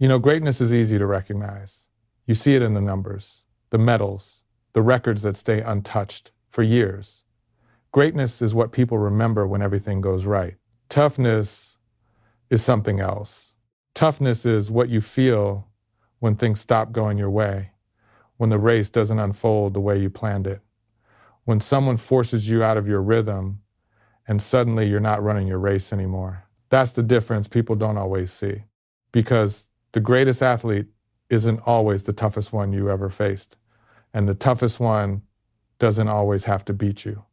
You know, greatness is easy to recognize. You see it in the numbers, the medals, the records that stay untouched for years. Greatness is what people remember when everything goes right. Toughness is something else. Toughness is what you feel when things stop going your way, when the race doesn't unfold the way you planned it, when someone forces you out of your rhythm and suddenly you're not running your race anymore. That's the difference people don't always see, because the greatest athlete isn't always the toughest one you ever faced, and the toughest one doesn't always have to beat you.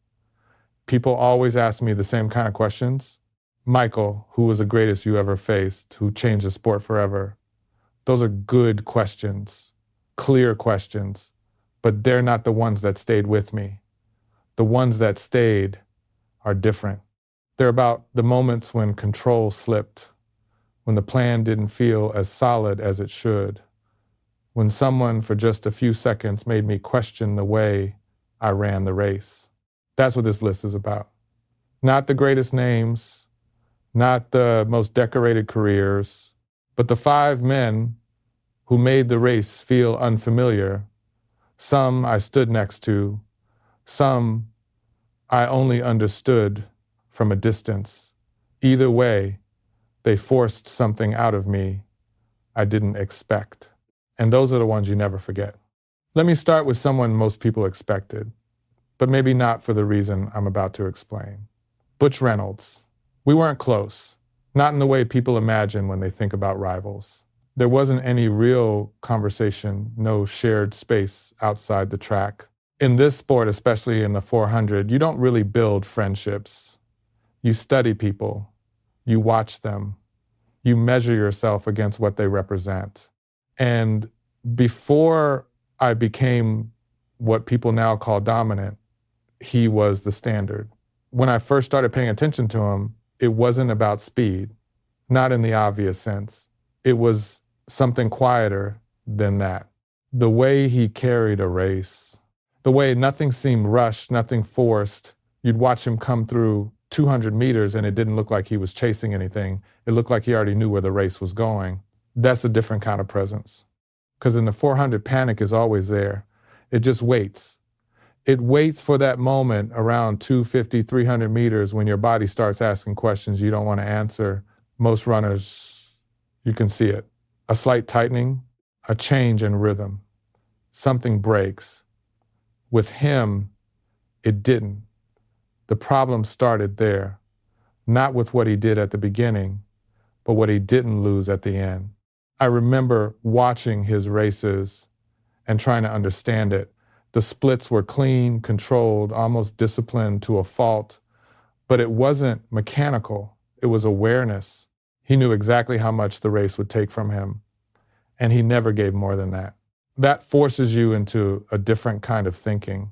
People always ask me the same kind of questions. Michael, who was the greatest you ever faced, who changed the sport forever? Those are good questions, clear questions, but they're not the ones that stayed with me. The ones that stayed are different. They're about the moments when control slipped, when the plan didn't feel as solid as it should, when someone for just a few seconds made me question the way I ran the race. That's what this list is about. Not the greatest names, not the most decorated careers, but the 5 men who made the race feel unfamiliar. Some I stood next to, some I only understood from a distance. Either way, they forced something out of me I didn't expect. And those are the ones you never forget. Let me start with someone most people expected, but maybe not for the reason I'm about to explain. Butch Reynolds. We weren't close, not in the way people imagine when they think about rivals. There wasn't any real conversation, no shared space outside the track. In this sport, especially in the 400, you don't really build friendships. You study people, you watch them, you measure yourself against what they represent. And before I became what people now call dominant, he was the standard. When I first started paying attention to him, it wasn't about speed, not in the obvious sense. It was something quieter than that. The way he carried a race, the way nothing seemed rushed, nothing forced. You'd watch him come through 200 meters and it didn't look like he was chasing anything. It looked like he already knew where the race was going. That's a different kind of presence. Because in the 400, panic is always there. It just waits. It waits for that moment around 250, 300 meters when your body starts asking questions you don't want to answer. Most runners, you can see it. A slight tightening, a change in rhythm. Something breaks. With him, it didn't. The problem started there, not with what he did at the beginning, but what he didn't lose at the end. I remember watching his races and trying to understand it. The splits were clean, controlled, almost disciplined to a fault, but it wasn't mechanical. It was awareness. He knew exactly how much the race would take from him, and he never gave more than that. That forces you into a different kind of thinking,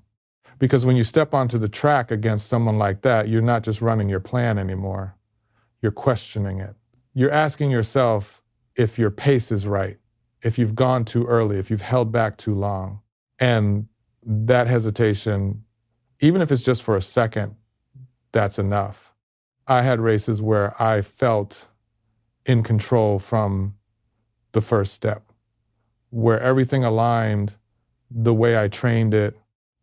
because when you step onto the track against someone like that, you're not just running your plan anymore. You're questioning it. You're asking yourself if your pace is right, if you've gone too early, if you've held back too long. And that hesitation, even if it's just for a second, that's enough. I had races where I felt in control from the first step, where everything aligned the way I trained it,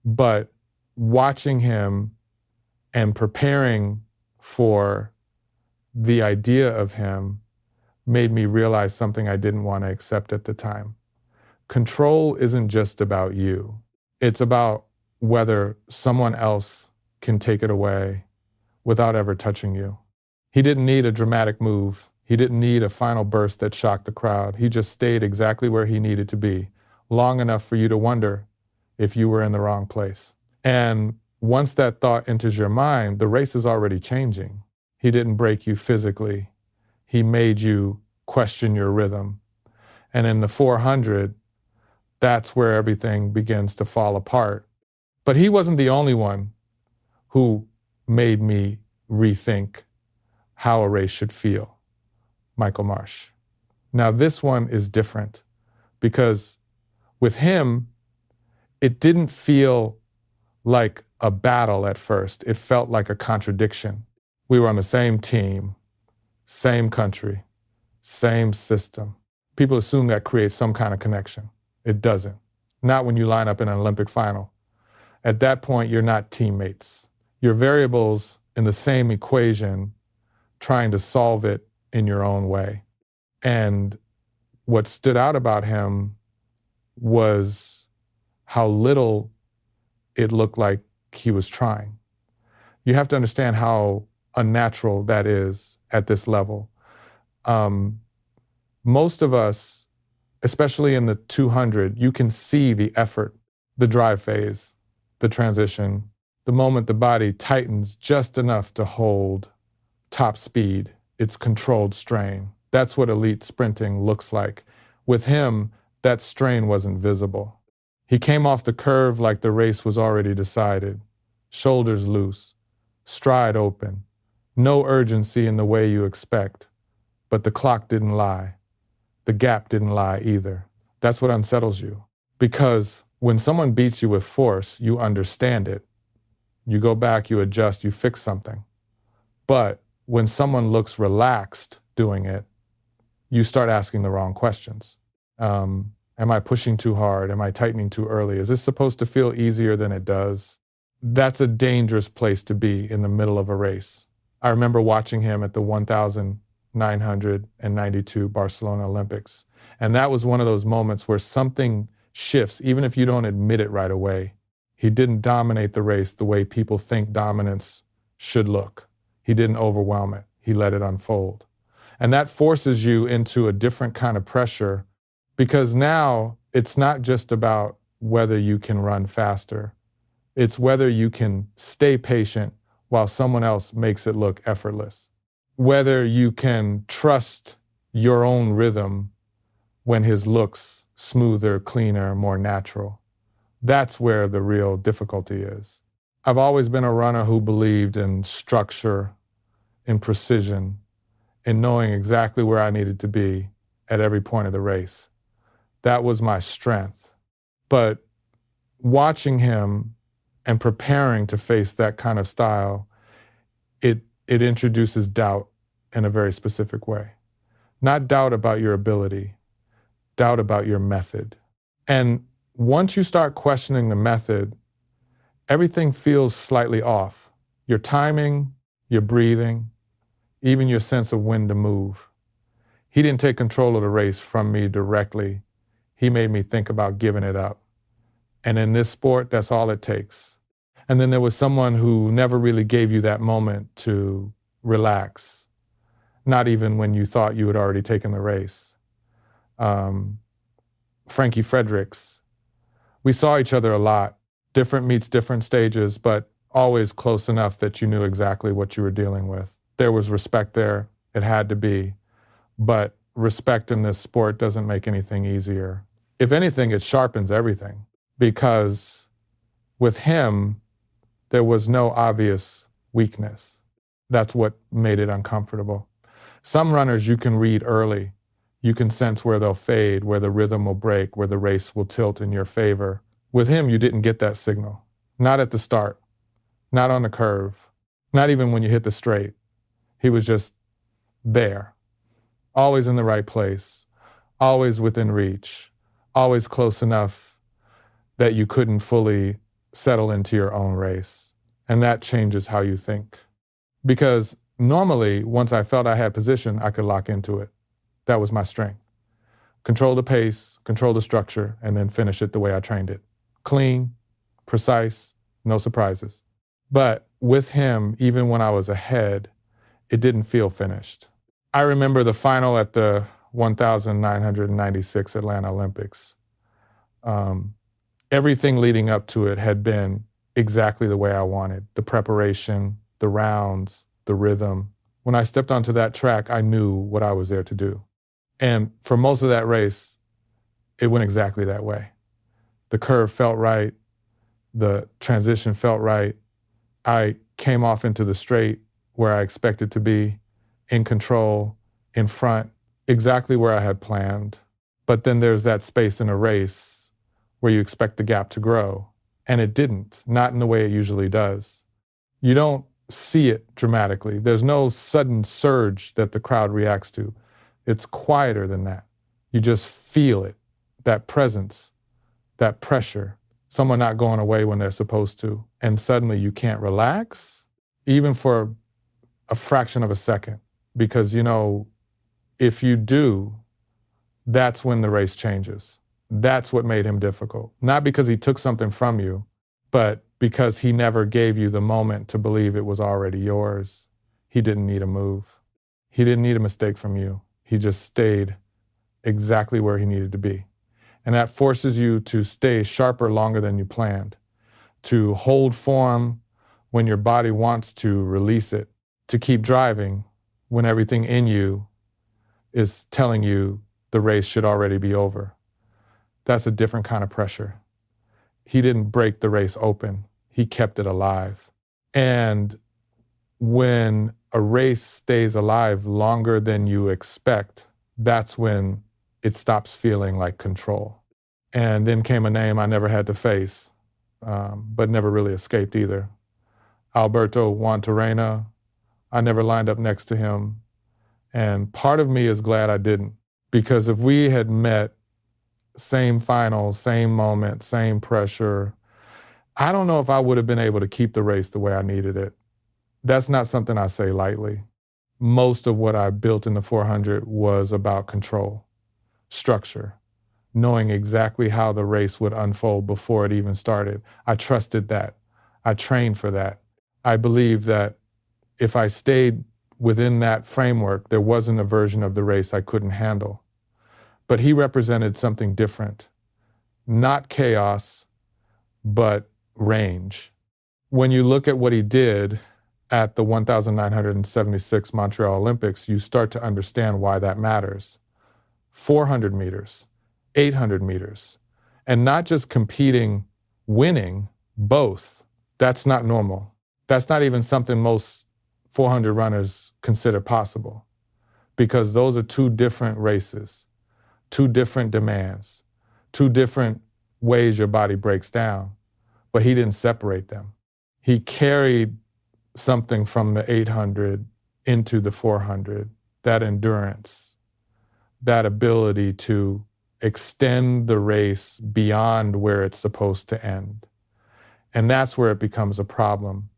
but watching him and preparing for the idea of him made me realize something I didn't want to accept at the time. Control isn't just about you. It's about whether someone else can take it away without ever touching you. He didn't need a dramatic move. He didn't need a final burst that shocked the crowd. He just stayed exactly where he needed to be, long enough for you to wonder if you were in the wrong place. And once that thought enters your mind, the race is already changing. He didn't break you physically. He made you question your rhythm. And in the 400, that's where everything begins to fall apart. But he wasn't the only one who made me rethink how a race should feel. Michael Marsh. Now this one is different because with him, it didn't feel like a battle at first. It felt like a contradiction. We were on the same team, same country, same system. People assume that creates some kind of connection. It doesn't. Not when you line up in an Olympic final. At that point, you're not teammates. You're variables in the same equation, trying to solve it in your own way. And what stood out about him was how little it looked like he was trying. You have to understand how unnatural that is at this level. Most of us, especially in the 200, you can see the effort, the drive phase, the transition, the moment the body tightens just enough to hold top speed. It's controlled strain. That's what elite sprinting looks like. With him, that strain wasn't visible. He came off the curve like the race was already decided. Shoulders loose, stride open, no urgency in the way you expect. But the clock didn't lie. The gap didn't lie either. That's what unsettles you. Because when someone beats you with force, you understand it. You go back, you adjust, you fix something. But when someone looks relaxed doing it, you start asking the wrong questions. Am I pushing too hard? Am I tightening too early? Is this supposed to feel easier than it does? That's a dangerous place to be in the middle of a race. I remember watching him at the 1992 Barcelona Olympics. And that was one of those moments where something shifts, even if you don't admit it right away. He didn't dominate the race the way people think dominance should look. He didn't overwhelm it. He let it unfold. And that forces you into a different kind of pressure, because now it's not just about whether you can run faster. It's whether you can stay patient while someone else makes it look effortless. Whether you can trust your own rhythm when his looks smoother, cleaner, more natural. That's where the real difficulty is. I've always been a runner who believed in structure, in precision, in knowing exactly where I needed to be at every point of the race. That was my strength. But watching him and preparing to face that kind of style, it introduces doubt in a very specific way. Not doubt about your ability, doubt about your method. And once you start questioning the method, everything feels slightly off. Your timing, your breathing, even your sense of when to move. He didn't take control of the race from me directly. He made me think about giving it up. And in this sport, that's all it takes. And then there was someone who never really gave you that moment to relax, not even when you thought you had already taken the race. Frankie Fredericks. We saw each other a lot, different meets different stages, but always close enough that you knew exactly what you were dealing with. There was respect there. It had to be. But respect in this sport doesn't make anything easier. If anything, it sharpens everything, because with him, there was no obvious weakness. That's what made it uncomfortable. Some runners you can read early. You can sense where they'll fade, where the rhythm will break, where the race will tilt in your favor. With him, you didn't get that signal. Not at the start, not on the curve, not even when you hit the straight. He was just there, always in the right place, always within reach, always close enough that you couldn't fully settle into your own race. And that changes how you think. Because normally, once I felt I had position, I could lock into it. That was my strength. Control the pace, control the structure, and then finish it the way I trained it. Clean, precise, no surprises. But with him, even when I was ahead, it didn't feel finished. I remember the final at the 1996 Atlanta Olympics. Everything leading up to it had been exactly the way I wanted. The preparation, the rounds, the rhythm. When I stepped onto that track, I knew what I was there to do. And for most of that race, it went exactly that way. The curve felt right. The transition felt right. I came off into the straight where I expected to be, in control, in front, exactly where I had planned. But then there's that space in a race where you expect the gap to grow. And it didn't, not in the way it usually does. You don't see it dramatically. There's no sudden surge that the crowd reacts to. It's quieter than that. You just feel it, that presence, that pressure, someone not going away when they're supposed to. And suddenly you can't relax, even for a fraction of a second. Because, if you do, that's when the race changes. That's what made him difficult. Not because he took something from you, but because he never gave you the moment to believe it was already yours. He didn't need a move. He didn't need a mistake from you. He just stayed exactly where he needed to be. And that forces you to stay sharper longer than you planned, to hold form when your body wants to release it, to keep driving when everything in you is telling you the race should already be over. That's a different kind of pressure. He didn't break the race open. He kept it alive. And when a race stays alive longer than you expect, that's when it stops feeling like control. And then came a name I never had to face, but never really escaped either. Alberto Juantorena. I never lined up next to him. And part of me is glad I didn't, because if we had met, same final, same moment, same pressure, I don't know if I would have been able to keep the race the way I needed it. That's not something I say lightly. Most of what I built in the 400 was about control, structure, knowing exactly how the race would unfold before it even started. I trusted that. I trained for that. I believed that if I stayed within that framework, there wasn't a version of the race I couldn't handle. But he represented something different. Not chaos, but range. When you look at what he did at the 1976 Montreal Olympics, you start to understand why that matters. 400 meters, 800 meters, and not just competing, winning, both. That's not normal. That's not even something most 400 runners consider possible, because those are two different races, two different demands, two different ways your body breaks down. But he didn't separate them. He carried something from the 800 into the 400, that endurance, that ability to extend the race beyond where it's supposed to end. And that's where it becomes a problem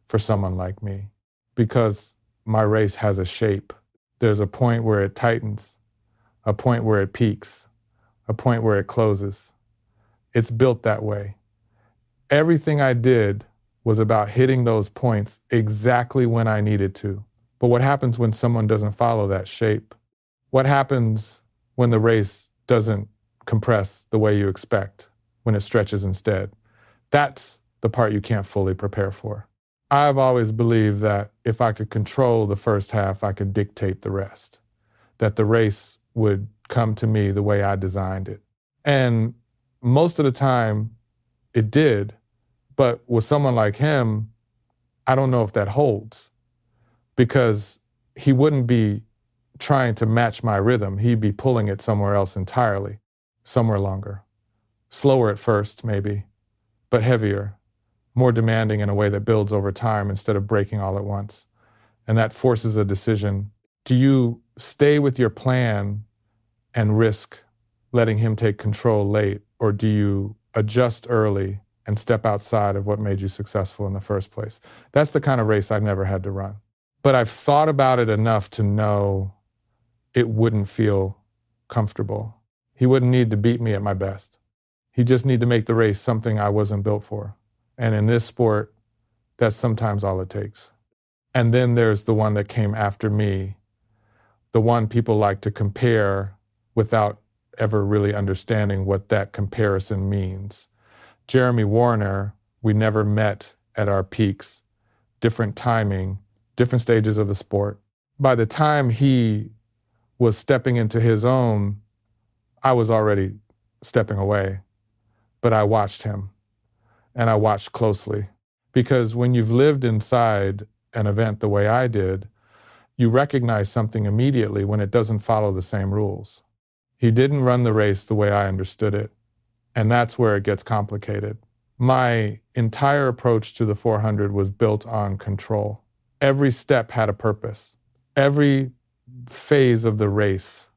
for someone like me, because my race has a shape. There's a point where it tightens, a point where it peaks, a point where it closes. It's built that way. Everything I did was about hitting those points exactly when I needed to. But what happens when someone doesn't follow that shape? What happens when the race doesn't compress the way you expect, when it stretches instead? That's the part you can't fully prepare for. I've always believed that if I could control the first half, I could dictate the rest, that the race would come to me the way I designed it. And most of the time, it did. But with someone like him, I don't know if that holds, because he wouldn't be trying to match my rhythm. He'd be pulling it somewhere else entirely, somewhere longer, slower at first maybe, but heavier, more demanding in a way that builds over time instead of breaking all at once. And that forces a decision. Do you stay with your plan and risk letting him take control late, or do you adjust early and step outside of what made you successful in the first place? That's the kind of race I've never had to run. But I've thought about it enough to know it wouldn't feel comfortable. He wouldn't need to beat me at my best. He just need to make the race something I wasn't built for. And in this sport, that's sometimes all it takes. And then there's the one that came after me, the one people like to compare without ever really understanding what that comparison means. Jeremy Warner, we never met at our peaks, different timing, different stages of the sport. By the time he was stepping into his own, I was already stepping away. But I watched him, and I watched closely. Because when you've lived inside an event the way I did, you recognize something immediately when it doesn't follow the same rules. He didn't run the race the way I understood it. And that's where it gets complicated. My entire approach to the 400 was built on control. Every step had a purpose. Every phase of the race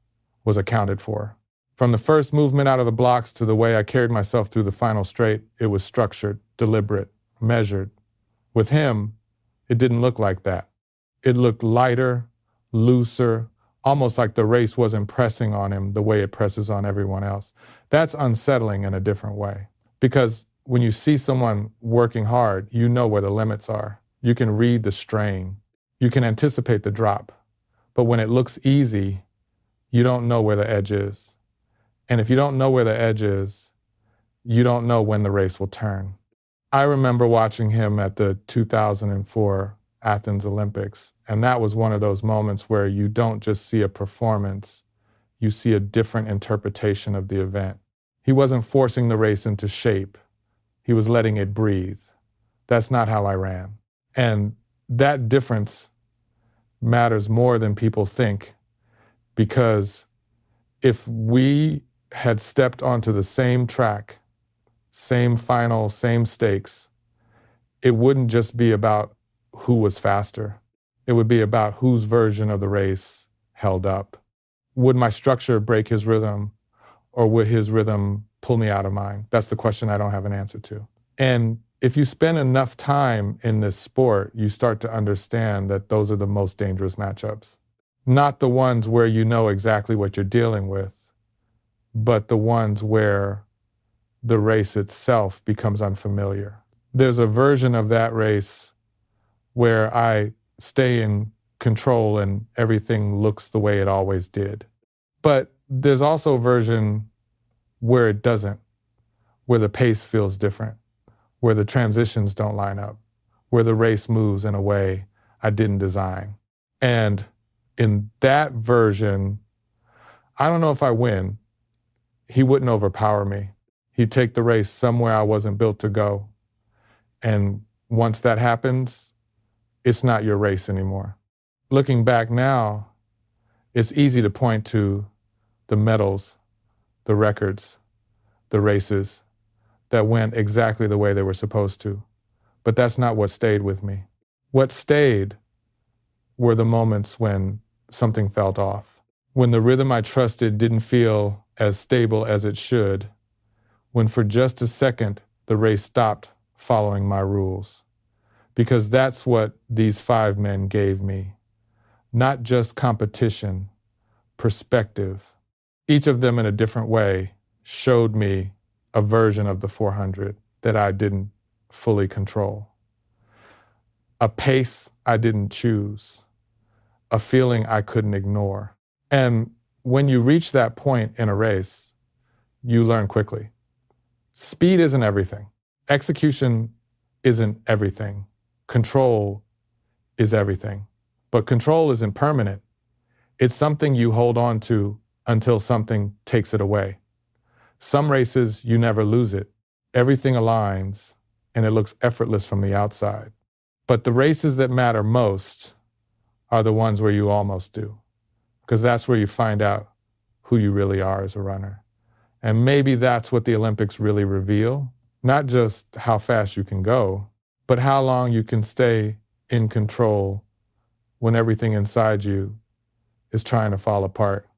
was accounted for. From the first movement out of the blocks to the way I carried myself through the final straight, it was structured, deliberate, measured. With him, it didn't look like that. It looked lighter, looser, almost like the race wasn't pressing on him the way it presses on everyone else. That's unsettling in a different way. Because when you see someone working hard, you know where the limits are. You can read the strain. You can anticipate the drop. But when it looks easy, you don't know where the edge is. And if you don't know where the edge is, you don't know when the race will turn. I remember watching him at the 2004 Athens Olympics, and that was one of those moments where you don't just see a performance, you see a different interpretation of the event. He wasn't forcing the race into shape. He was letting it breathe. That's not how I ran. And that difference matters more than people think, because if we had stepped onto the same track, same final, same stakes, it wouldn't just be about who was faster. It would be about whose version of the race held up. Would my structure break his rhythm, or would his rhythm pull me out of mine? That's the question I don't have an answer to. And if you spend enough time in this sport, you start to understand that those are the most dangerous matchups. Not the ones where you know exactly what you're dealing with, but the ones where the race itself becomes unfamiliar. There's a version of that race where I stay in control and everything looks the way it always did. But there's also a version where it doesn't, where the pace feels different, where the transitions don't line up, where the race moves in a way I didn't design. And in that version, I don't know if I win. He wouldn't overpower me. He'd take the race somewhere I wasn't built to go. And once that happens, it's not your race anymore. Looking back now, it's easy to point to the medals, the records, the races that went exactly the way they were supposed to. But that's not what stayed with me. What stayed were the moments when something felt off, when the rhythm I trusted didn't feel as stable as it should, when for just a second the race stopped following my rules. Because that's what these 5 men gave me. Not just competition, perspective. Each of them in a different way showed me a version of the 400 that I didn't fully control. A pace I didn't choose. A feeling I couldn't ignore. And when you reach that point in a race, you learn quickly. Speed isn't everything. Execution isn't everything. Control is everything. But control isn't permanent. It's something you hold on to until something takes it away. Some races, you never lose it. Everything aligns, and it looks effortless from the outside. But the races that matter most are the ones where you almost do, because that's where you find out who you really are as a runner. And maybe that's what the Olympics really reveal, not just how fast you can go, but how long you can stay in control when everything inside you is trying to fall apart.